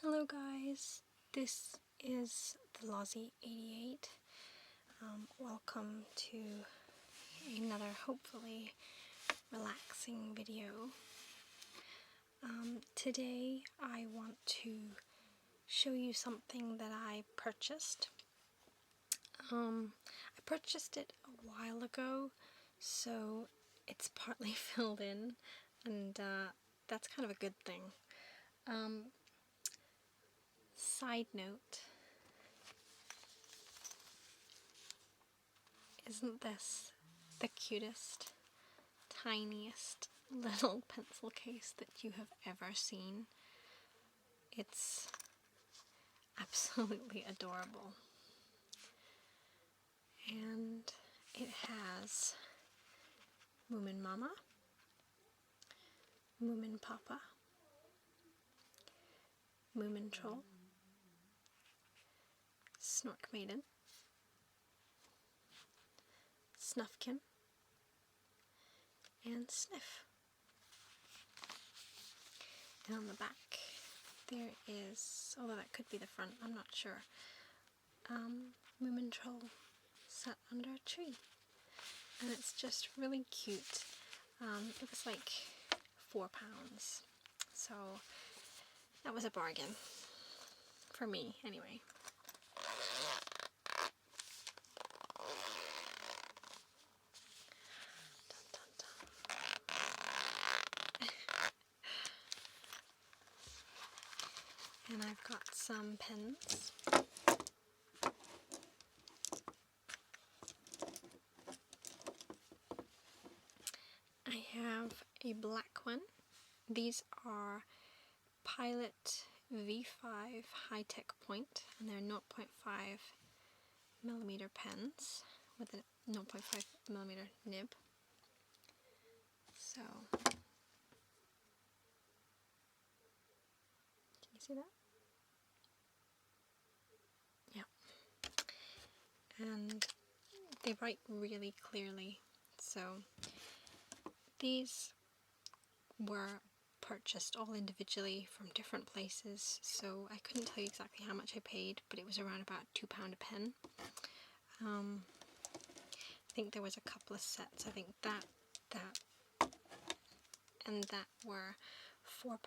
Hello guys, this is the Lozzie 88. Welcome to another hopefully relaxing video. Today I want to show you something that I purchased. I purchased it a while ago, so it's partly filled in, and that's kind of a good thing. Side note, isn't this the cutest, tiniest little pencil case that you have ever seen? It's absolutely adorable. And it has Moomin Mama, Moomin Papa, Moomin Troll, Snork Maiden, Snuffkin, and Sniff. And on the back there is, although that could be the front, I'm not sure, Moomin Troll sat under a tree. And it's just really cute. It was like £4, so that was a bargain for me anyway. And I've got some pens. I have a black one. These are Pilot V5 high-tech point, and they're 0.5mm pens with a 0.5mm nib. So, can you see that? Yeah. And they write really clearly. So, these were purchased all individually from different places, so I couldn't tell you exactly how much I paid, but it was around about £2 a pen. I think there was a couple of sets. I think that, and that were £4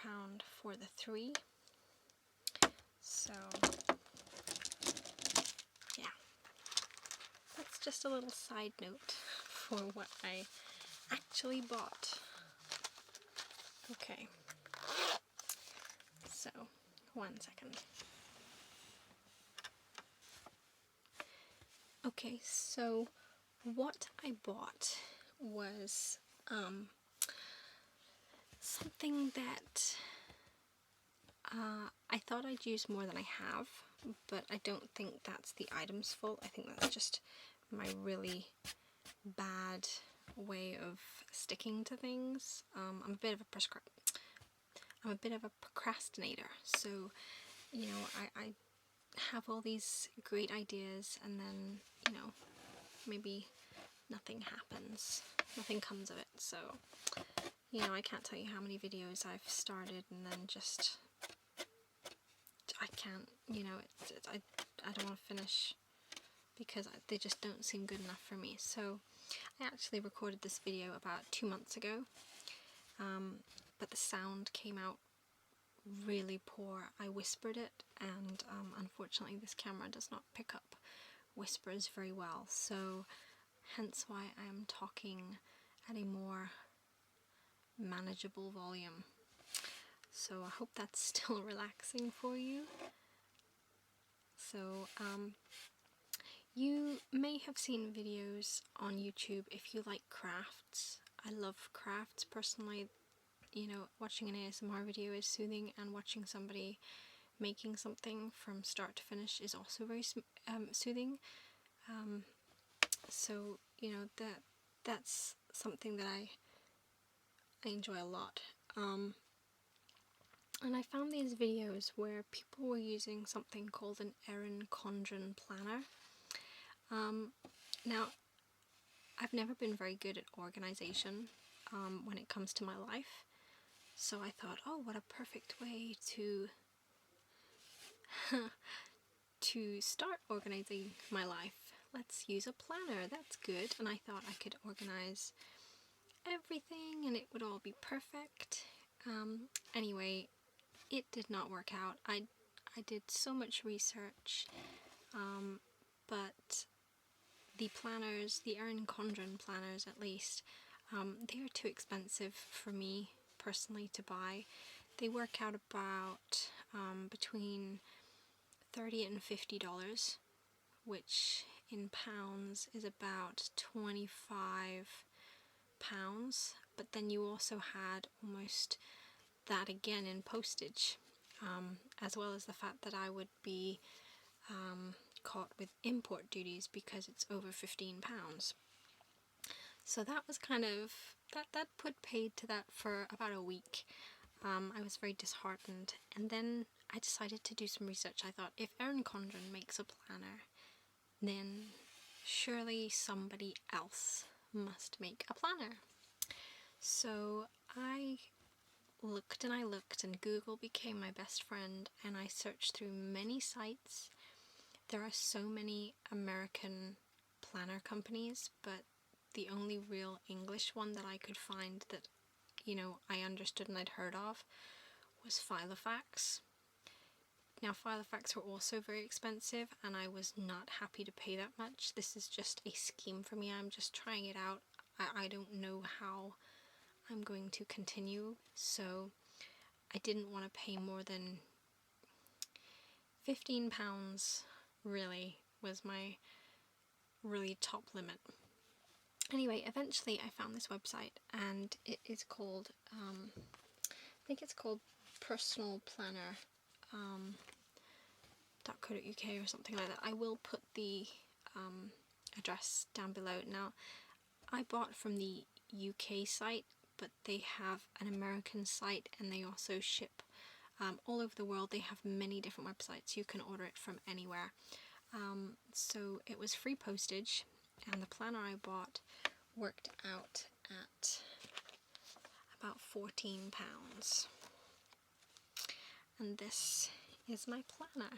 for the 3. So, yeah. That's just a little side note for what I actually bought. Okay. So, 1 second. Okay, so what I bought was something that I thought I'd use more than I have, but I don't think that's the item's fault. I think that's just my really bad way of sticking to things. I'm a bit of a procrastinator, so you know, I have all these great ideas and then, you know, maybe nothing happens, nothing comes of it. So, you know, I can't tell you how many videos I've started and then just, I can't, you know, I don't want to finish because they just don't seem good enough for me. So I actually recorded this video about 2 months ago, but the sound came out really poor. I whispered it, and unfortunately this camera does not pick up whispers very well, so hence why I am talking at a more manageable volume. So I hope that's still relaxing for you. So you may have seen videos on YouTube if you like crafts. I love crafts personally. You know, watching an ASMR video is soothing, and watching somebody making something from start to finish is also very soothing. So, you know, that's something that I enjoy a lot. And I found these videos where people were using something called an Erin Condren planner. Now, I've never been very good at organization when it comes to my life. So I thought, oh, what a perfect way to to start organizing my life, let's use a planner. That's good. And I thought I could organize everything and it would all be perfect. Anyway, it did not work out. I did so much research, but the planners, the Erin Condren planners at least, they are too expensive for me personally to buy. They work out about between $30 and $50, which in pounds is about 25 pounds, but then you also had almost that again in postage, as well as the fact that I would be caught with import duties because it's over 15 pounds. So that was kind of, that put paid to that for about a week. I was very disheartened, and then I decided to do some research. I thought, if Erin Condren makes a planner, then surely somebody else must make a planner. So I looked and I looked, and Google became my best friend, and I searched through many sites. There are so many American planner companies, but the only real English one that I could find that, you know, I understood and I'd heard of was Filofax. Now, Filofax were also very expensive, and I was not happy to pay that much. This is just a scheme for me. I'm just trying it out. I don't know how I'm going to continue, so I didn't want to pay more than £15, really, was my really top limit. Anyway, eventually I found this website, and it is called, I think it's called Personal Planner. .co.uk or something like that. I will put the address down below. Now, I bought from the UK site, but they have an American site, and they also ship all over the world. They have many different websites. You can order it from anywhere. So it was free postage, and the planner I bought worked out at about £14. And this is my planner.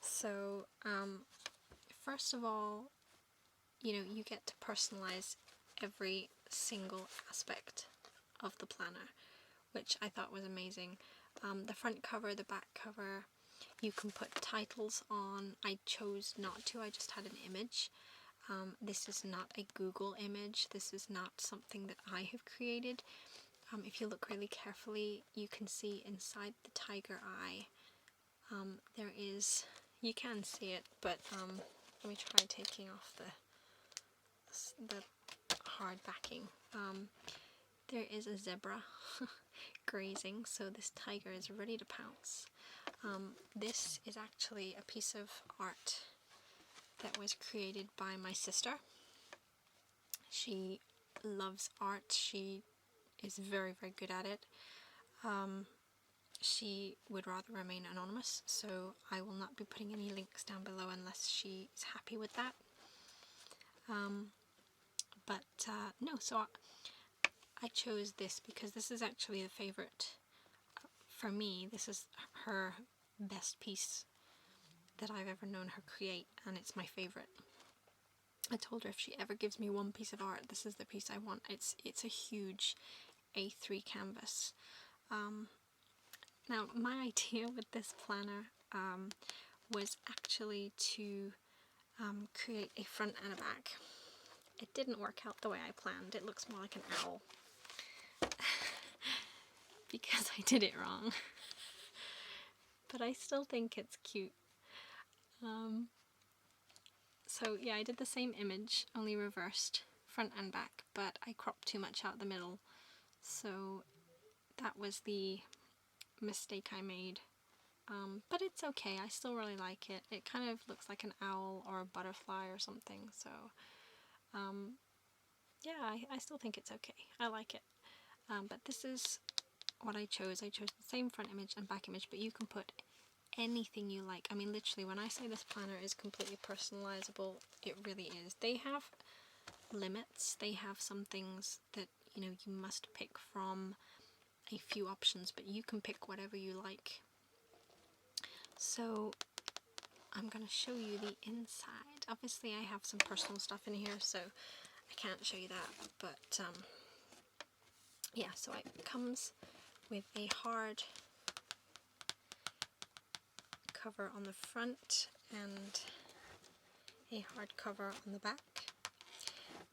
So, first of all, you know, you get to personalize every single aspect of the planner, which I thought was amazing. The front cover, the back cover, you can put titles on. I chose not to, I just had an image. This is not a Google image. This is not something that I have created. If you look really carefully, you can see inside the tiger eye, there is, you can see it, but let me try taking off the hard backing. There is a zebra grazing, so this tiger is ready to pounce. This is actually a piece of art that was created by my sister. She loves art. She is very, very good at it. She would rather remain anonymous, so I will not be putting any links down below unless she is happy with that. No, so I chose this because this is actually the favorite for me. This is her best piece that I've ever known her create, and it's my favorite. I told her if she ever gives me one piece of art, this is the piece I want. It's a huge A3 canvas. Now, my idea with this planner was actually to create a front and a back. It didn't work out the way I planned. It looks more like an owl because I did it wrong. But I still think it's cute. So yeah, I did the same image, only reversed, front and back, but I cropped too much out the middle. So that was the mistake I made. But it's okay, I still really like it. It kind of looks like an owl or a butterfly or something, so yeah, I still think it's okay. I like it. But this is what I chose. I chose the same front image and back image, but you can put anything you like. I mean, literally, when I say this planner is completely personalizable, it really is. They have limits. They have some things that, you know, you must pick from a few options, but you can pick whatever you like. So I'm going to show you the inside. Obviously I have some personal stuff in here, so I can't show you that, but yeah, so it comes with a hard cover on the front and a hard cover on the back.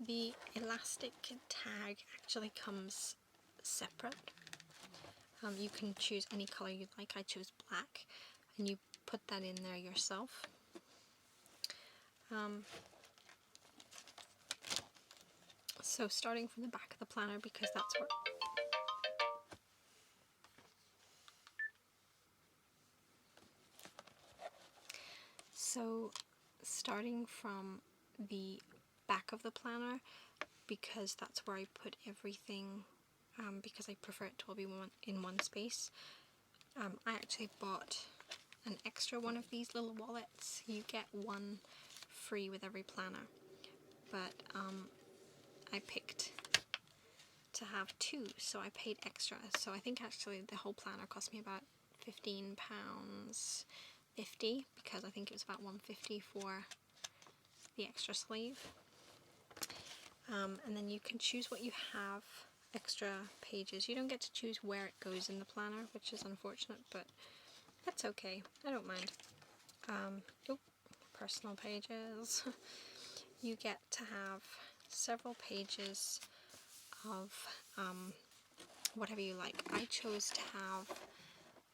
The elastic tag actually comes separate. You can choose any color you'd like. I chose black, and you put that in there yourself. So starting from the back of the planner, because that's where starting from the back of the planner, because that's where I put everything, because I prefer it to all be in one space. I actually bought an extra one of these little wallets. You get one free with every planner, but I picked to have two, so I paid extra. So I think actually the whole planner cost me about £15.50, because I think it was about £1.50 for the extra sleeve. And then you can choose what you have extra pages. You don't get to choose where it goes in the planner, which is unfortunate, but that's okay. I don't mind. Personal pages. You get to have several pages of whatever you like. I chose to have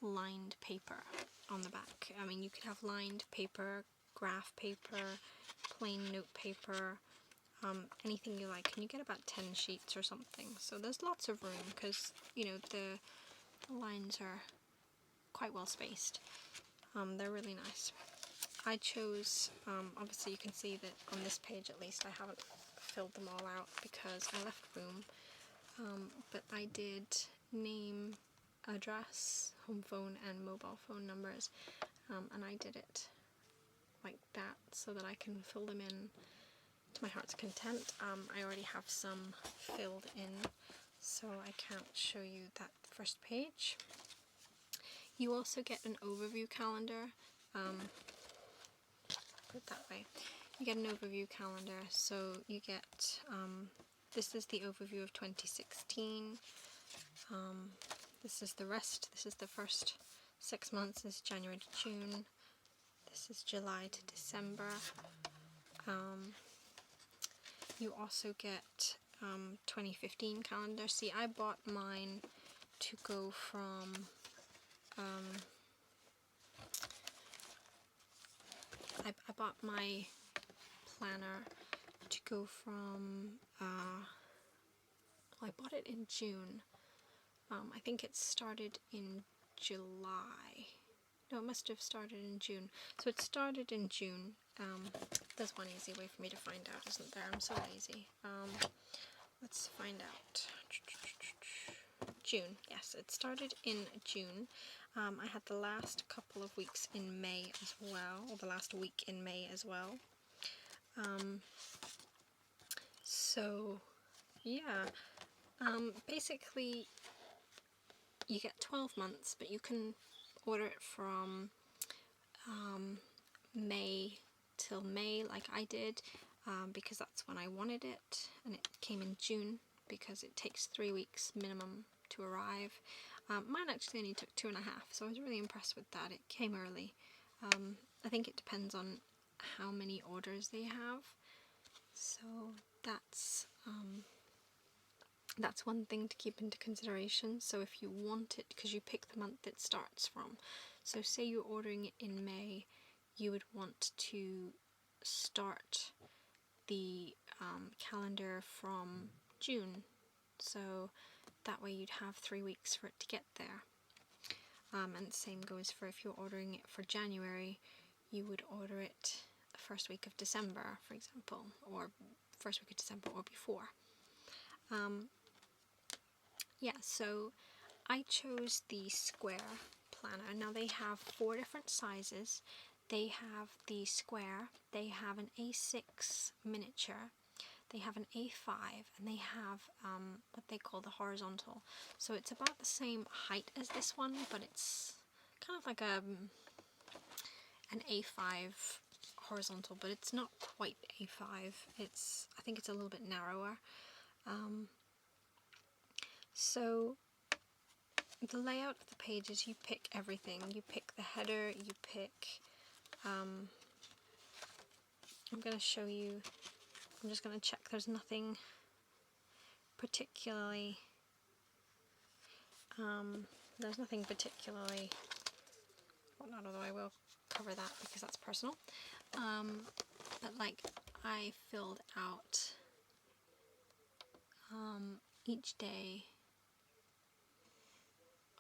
lined paper on the back. I mean, you could have lined paper, graph paper, plain note paper, anything you like, and you get about 10 sheets or something. So there's lots of room, because you know the lines are quite well spaced. They're really nice. I chose, obviously you can see that on this page at least I haven't filled them all out because I left room, but I did name, address, home phone and mobile phone numbers, and I did it like that so that I can fill them in to my heart's content. I already have some filled in, so I can't show you that first page. You also get an overview calendar. Put it that way. You get an overview calendar, so you get, this is the overview of 2016. This is the rest. This is the first 6 months. This is January to June. This is July to December. You also get 2015 calendar. See, I bought mine to go from I bought my planner to go from well, I bought it in June. I think it started in July. No, it must have started in June. So it started in June. There's one easy way for me to find out, isn't there? I'm so lazy. Let's find out. June. Yes, it started in June. I had the last couple of weeks in May as well, or the last week in May as well. So, yeah. Basically, you get 12 months, but you can order it from May till May, like I did, because that's when I wanted it, and it came in June because it takes 3 weeks minimum to arrive. Mine actually only took 2.5, so I was really impressed with that. It came early. I think it depends on how many orders they have, so that's one thing to keep into consideration. So if you want it, because you pick the month it starts from, so say you're ordering it in May, you would want to start the calendar from June, so that way you'd have 3 weeks for it to get there. And the same goes for if you're ordering it for January, you would order it the first week of December, for example, or first week of December or before. Yeah, so I chose the square planner. Now they have 4 different sizes. They have the square, they have an A6 miniature, they have an A5, and they have what they call the horizontal. So it's about the same height as this one, but it's kind of like a an A5 horizontal, but it's not quite A5. I think it's a little bit narrower. So the layout of the pages, you pick everything. You pick the header, you pick, I'm going to show you, I'm just going to check there's nothing particularly, well, not, although I will cover that because that's personal, but like I filled out each day.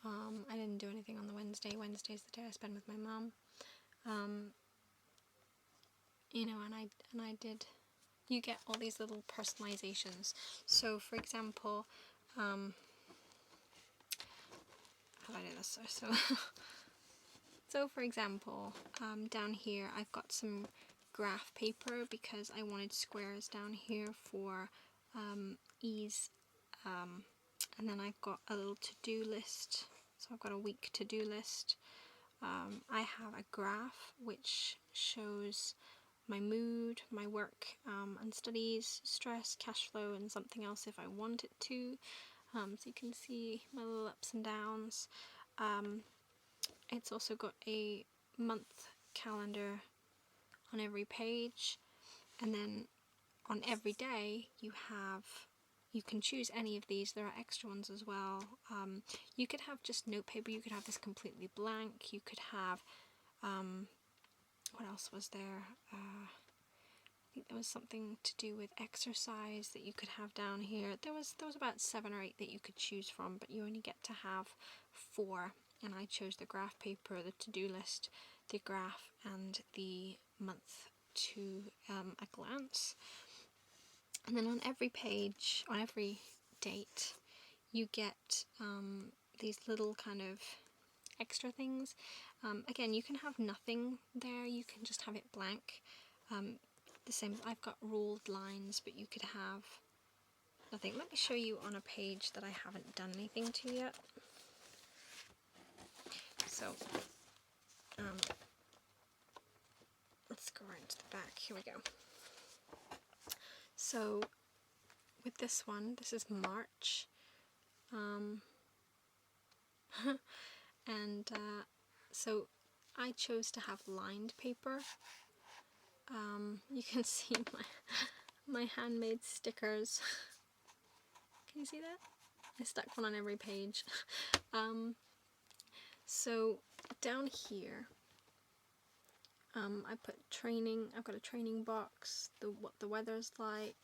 I didn't do anything on the Wednesday. Wednesday's the day I spend with my mum. You know, and I did. You get all these little personalizations. So, for example, how do I do this? So for example, down here I've got some graph paper because I wanted squares down here for ease. And then I've got a little to-do list. So I've got a week to-do list. I have a graph which shows my mood, my work and studies, stress, cash flow, and something else if I want it to. So you can see my little ups and downs. It's also got a month calendar on every page, and then on every day you can choose any of these. There are extra ones as well. You could have just note paper, you could have this completely blank, you could have, what else was there? I think there was something to do with exercise that you could have down here. There was about 7 or 8 that you could choose from, but you only get to have 4, and I chose the graph paper, the to-do list, the graph, and the month to a glance. And then on every page, on every date, you get these little kind of extra things. Again, you can have nothing there, you can just have it blank. The same, I've got ruled lines, but you could have nothing. Let me show you on a page that I haven't done anything to yet. So, let's go right to the back. Here we go. So, with this one, this is March, and so I chose to have lined paper. You can see my handmade stickers. Can you see that? I stuck one on every page. So down here, I put training. I've got a training box, what the weather's like,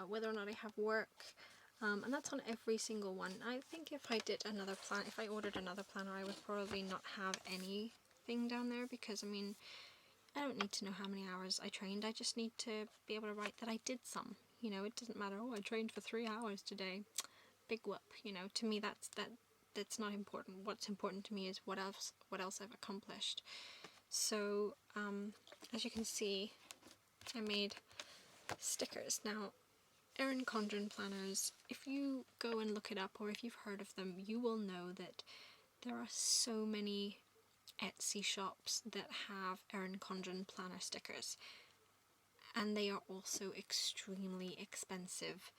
whether or not I have work, and that's on every single one. I think if I did another plan, if I ordered another planner, I would probably not have anything down there, because I mean, I don't need to know how many hours I trained. I just need to be able to write that I did some. You know, it doesn't matter. Oh, I trained for 3 hours today. Big whoop. You know, to me that's not important. What's important to me is what else I've accomplished. So, as you can see, I made stickers. Now, Erin Condren planners, if you go and look it up, or if you've heard of them, you will know that there are so many Etsy shops that have Erin Condren planner stickers, and they are also extremely expensive.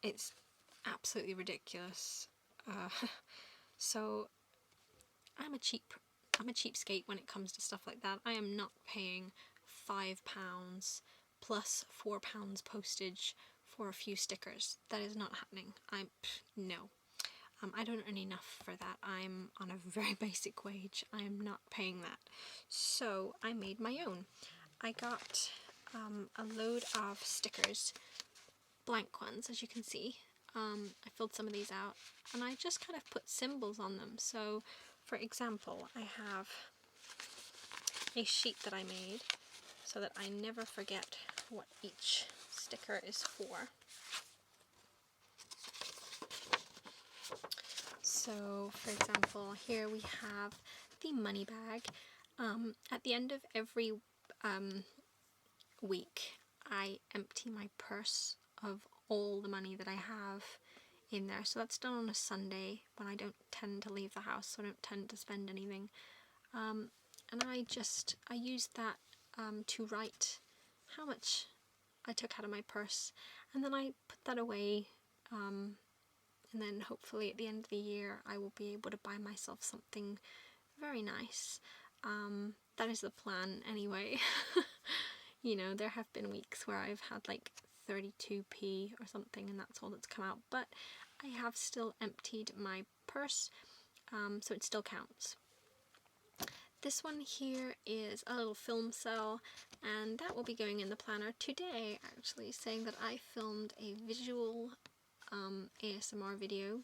It's absolutely ridiculous. So I'm a cheapskate when it comes to stuff like that. I am not paying £5 plus £4 postage for a few stickers. That is not happening. No. I don't earn enough for that. I'm on a very basic wage. I am not paying that. So I made my own. I got a load of stickers, blank ones, as you can see. I filled some of these out, and I just kind of put symbols on them. So, for example, I have a sheet that I made so that I never forget what each sticker is for. So, for example, here we have the money bag. At the end of every week, I empty my purse of all the money that I have in there. So that's done on a Sunday when I don't tend to leave the house, so I don't tend to spend anything. And I used that to write how much I took out of my purse, and then I put that away, and then hopefully at the end of the year I will be able to buy myself something very nice. That is the plan anyway. You know, there have been weeks where I've had like 32p or something and that's all that's come out, but I have still emptied my purse, so it still counts. This one here is a little film cell, and that will be going in the planner today, actually, saying that I filmed a visual ASMR video,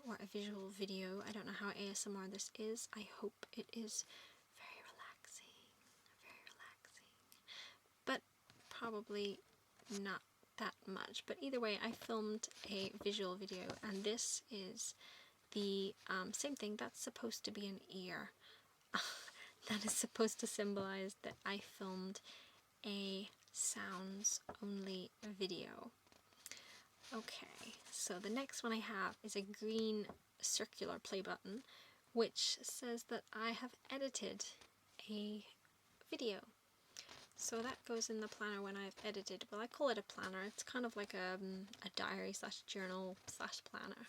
or a visual video. I don't know how ASMR this is. I hope it is very relaxing, but probably not that much. But either way, I filmed a visual video, and this is the same thing. That's supposed to be an ear. That is supposed to symbolize that I filmed a sounds only video. Okay, so the next one I have is a green circular play button, which says that I have edited a video. So that goes in the planner when I've edited. Well, I call it a planner. It's kind of like a diary slash journal slash planner.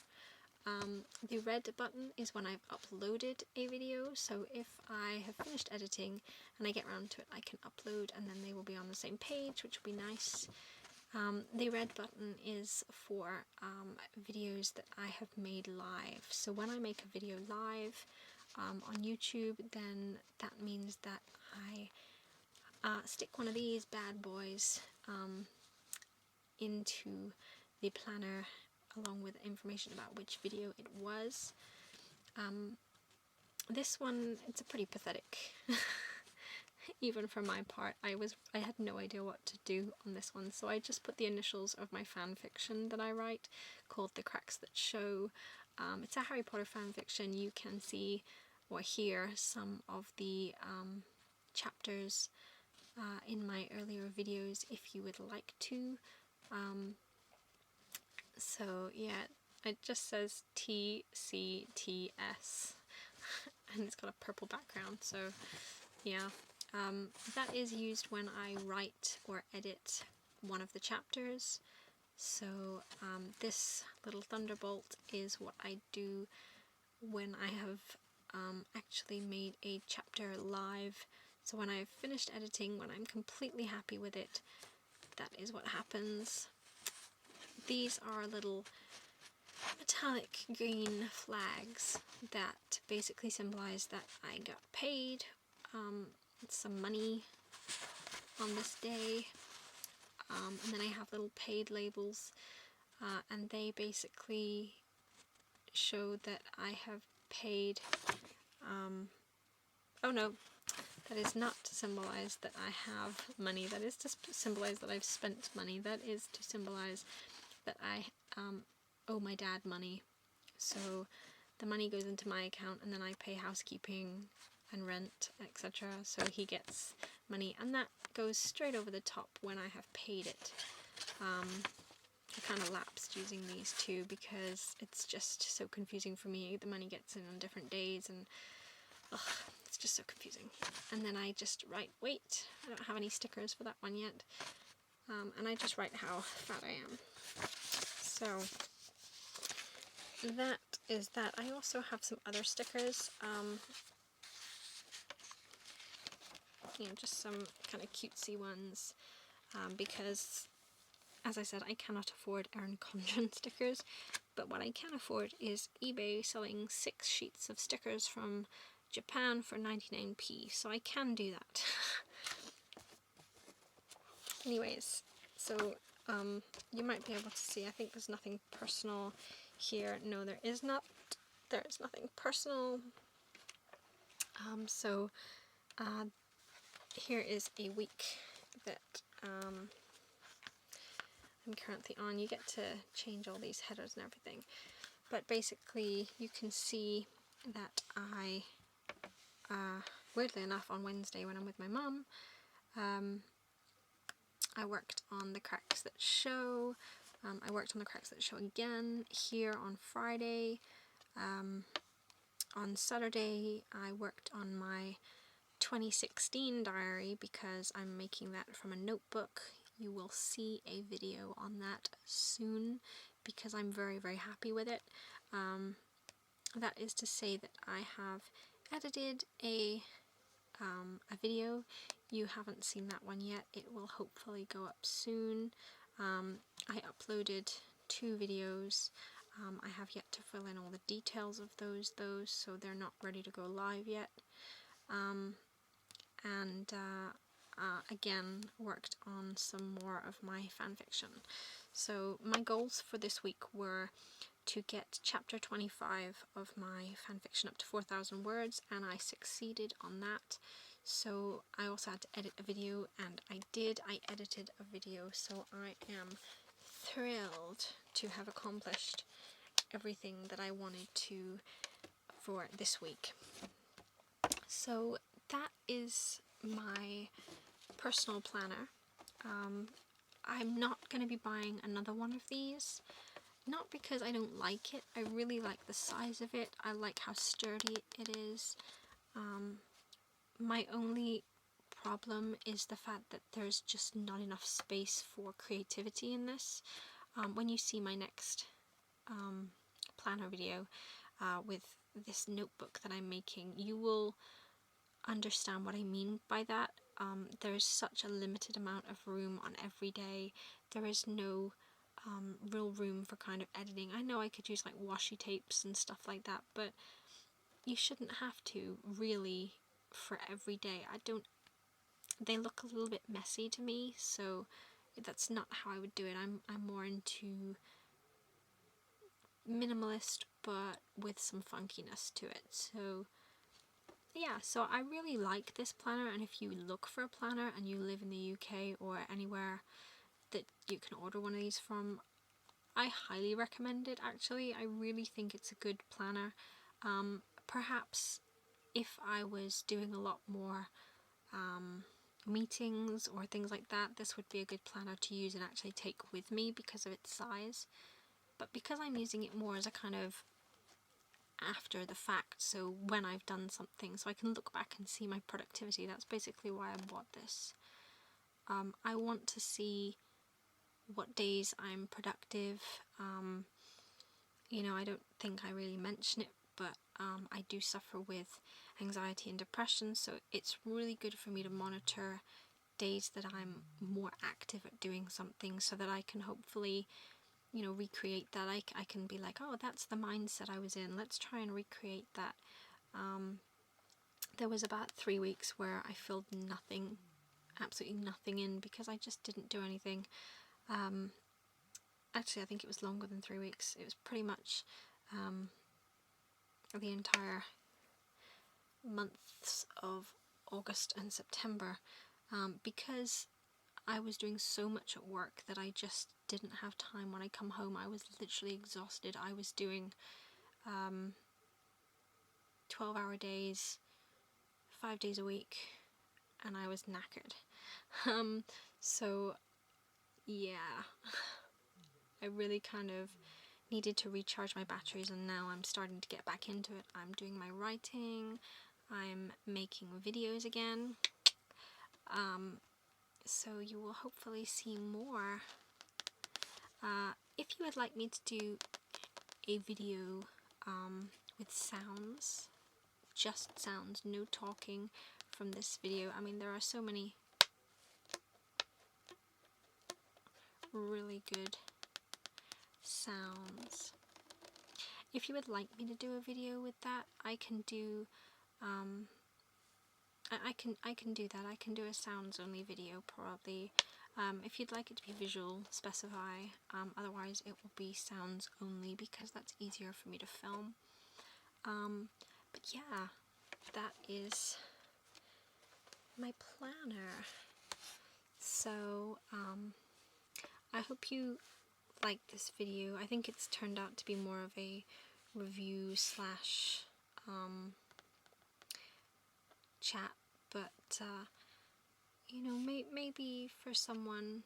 The red button is when I've uploaded a video, so if I have finished editing and I get around to it, I can upload and then they will be on the same page, which will be nice. The red button is for videos that I have made live. So when I make a video live on YouTube, then that means that I stick one of these bad boys into the planner along with information about which video it was. This one, it's a pretty pathetic, even for my part. I had no idea what to do on this one, so I just put the initials of my fan fiction that I write, called The Cracks That Show. It's a Harry Potter fan fiction. You can see or hear some of the chapters in my earlier videos if you would like to. So yeah, it just says TCTS and it's got a purple background, so yeah. That is used when I write or edit one of the chapters. So this little thunderbolt is what I do when I have actually made a chapter live. So when I've finished editing, when I'm completely happy with it, that is what happens. These are little metallic green flags that basically symbolize that I got paid some money on this day. And then I have little paid labels, and they basically show that I have paid. Oh no, that is not to symbolize that I have money. That is to symbolize that I've spent money. That is to symbolize that I owe my dad money. So the money goes into my account and then I pay housekeeping and rent, etc. So he gets money, and that goes straight over the top when I have paid it. I kind of lapsed using these two because it's just so confusing for me. The money gets in on different days and it's just so confusing. And then I just write, wait, I don't have any stickers for that one yet. And I just write how fat I am. So that is that. I also have some other stickers. You know, just some kind of cutesy ones, because, as I said, I cannot afford Erin Condren stickers, but what I can afford is eBay selling 6 sheets of stickers from Japan for 99p, so I can do that. Anyways, so you might be able to see, I think there's nothing personal here. No, there is not. There is nothing personal. Here is a week that I'm currently on. You get to change all these headers and everything, but basically you can see that I, weirdly enough, on Wednesday when I'm with my mum, I worked on The Cracks That Show. I worked on the Crackslip show again here on Friday. On Saturday I worked on my 2016 diary because I'm making that from a notebook. You will see a video on that soon because I'm very, very happy with it. That is to say that I have edited a video. You haven't seen that one yet. It will hopefully go up soon. I uploaded 2 videos. I have yet to fill in all the details of those though, so they're not ready to go live yet. Again, worked on some more of my fanfiction. So my goals for this week were to get chapter 25 of my fanfiction up to 4,000 words, and I succeeded on that. So I also had to edit a video, and I did. I edited a video, so I am thrilled to have accomplished everything that I wanted to for this week. So that is my personal planner. I'm not going to be buying another one of these. Not because I don't like it, I really like the size of it, I like how sturdy it is. My only problem is the fact that there's just not enough space for creativity in this. When you see my next planner video with this notebook that I'm making, you will understand what I mean by that. There's such a limited amount of room on every day. There is no real room for kind of editing. I know I could use like washi tapes and stuff like that, but you shouldn't have to really for every day. They look a little bit messy to me, so that's not how I would do it. I'm more into minimalist but with some funkiness to it. So yeah, so I really like this planner, and if you look for a planner and you live in the UK or anywhere that you can order one of these from, I highly recommend it actually. I really think it's a good planner. Perhaps if I was doing a lot more meetings or things like that, this would be a good planner to use and actually take with me because of its size. But because I'm using it more as a kind of after the fact, so when I've done something, so I can look back and see my productivity, that's basically why I bought this. I want to see what days I'm productive. You know, I don't think I really mention it, but I do suffer with anxiety and depression, so it's really good for me to monitor days that I'm more active at doing something so that I can hopefully, you know, recreate that. I can be like, oh, that's the mindset I was in, let's try and recreate that. There was about 3 weeks where I filled nothing, absolutely nothing in because I just didn't do anything. Actually, I think it was longer than 3 weeks. It was pretty much the entire months of August and September, because I was doing so much at work that I just didn't have time. When I come home, I was literally exhausted. I was doing 12-hour days, 5 days a week, and I was knackered. So yeah, I really kind of needed to recharge my batteries, and now I'm starting to get back into it. I'm doing my writing, I'm making videos again, so you will hopefully see more. If you would like me to do a video with sounds, just sounds, no talking from this video, I mean there are so many really good sounds. If you would like me to do a video with that, I can do I can do that. I can do a sounds only video probably. If you'd like it to be visual, specify. Otherwise it will be sounds only because that's easier for me to film. But yeah, that is my planner. So I hope you like this video. I think it's turned out to be more of a review slash chat, but you know, maybe for someone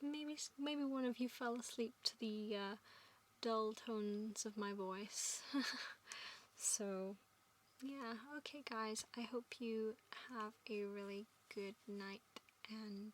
maybe one of you fell asleep to the dull tones of my voice. So yeah, okay guys, I hope you have a really good night, and